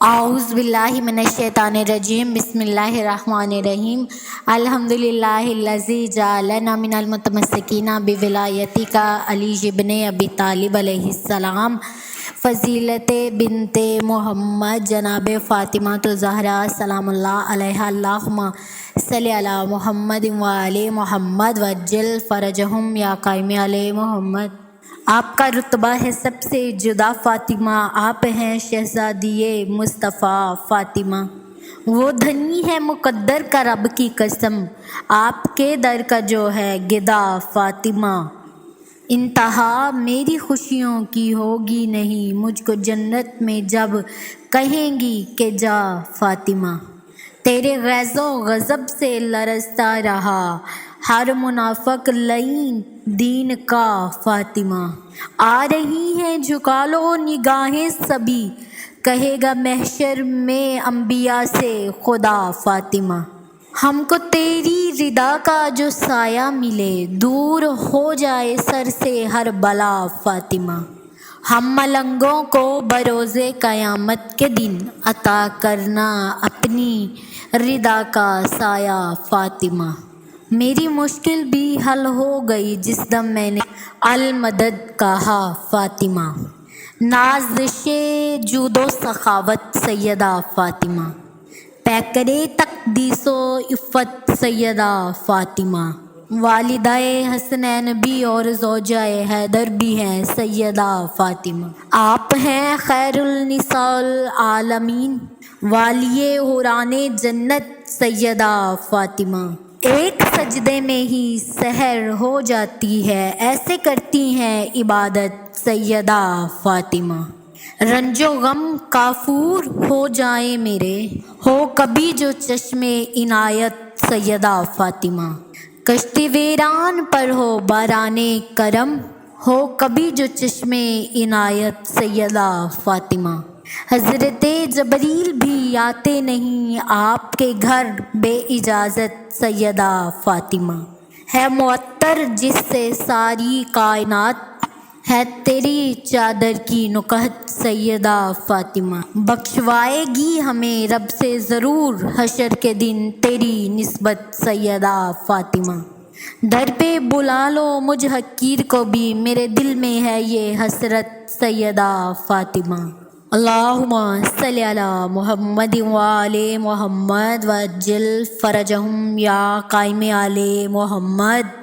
اعوذ باللہ من الشیطان الرجیم بسم اللہ الرحمن الرحیم الحمدللہ الذی جعلنا من المتمسکین بولایتک علی ابن ابی طالب علیہ السلام فضیلت بنت محمد جناب فاطمہ الزہرا سلام اللہ علیہا اللہم صلی علی محمد وآل محمد وجل فرجہم یا قائم علی محمد۔ آپ کا رتبہ ہے سب سے جدا فاطمہ، آپ ہیں شہزادی مصطفیٰ فاطمہ۔ وہ دھنی ہے مقدر کا رب کی قسم، آپ کے در کا جو ہے گدا فاطمہ۔ انتہا میری خوشیوں کی ہوگی نہیں، مجھ کو جنت میں جب کہیں گی کہ جا فاطمہ۔ تیرے غیظ و غضب سے لرزتا رہا ہر منافق لعین دین کا فاطمہ۔ آ رہی ہیں جھکا لو نگاہیں سبھی، کہے گا محشر میں انبیاء سے خدا فاطمہ۔ ہم کو تیری رضا کا جو سایہ ملے، دور ہو جائے سر سے ہر بلا فاطمہ۔ ہم ملنگوں کو بروز قیامت کے دن عطا کرنا اپنی رضا کا سایہ فاطمہ۔ میری مشکل بھی حل ہو گئی جس دم میں نے المدد کہا فاطمہ۔ نازش جود و سخاوت سیدہ فاطمہ، پیکرے تقدیس و عفت سیدہ فاطمہ۔ والدہ حسنین بھی اور زوجہ حیدر بھی ہیں سیدہ فاطمہ۔ آپ ہیں خیر النساء العالمین، والی حوران جنت سیدہ فاطمہ۔ ایک سجدے میں ہی سحر ہو جاتی ہے، ایسے کرتی ہیں عبادت سیدہ فاطمہ۔ رنج و غم کافور ہو جائیں میرے، ہو کبھی جو چشم عنایت سیدہ فاطمہ۔ کشتی ویران پر ہو باران کرم، ہو کبھی جو چشم عنایت سیدہ فاطمہ۔ حضرت جبریل بھی آتے نہیں آپ کے گھر بے اجازت سیدہ فاطمہ۔ ہے معطر جس سے ساری کائنات، ہے تیری چادر کی نکہت سیدہ فاطمہ۔ بخشوائے گی ہمیں رب سے ضرور حشر کے دن تیری نسبت سیدہ فاطمہ۔ در پہ بلا لو مجھ حقیر کو بھی، میرے دل میں ہے یہ حسرت سیدہ فاطمہ۔ اللہم صلی علی محمد وآل محمد وعجل فرجہم یا قائم علی محمد۔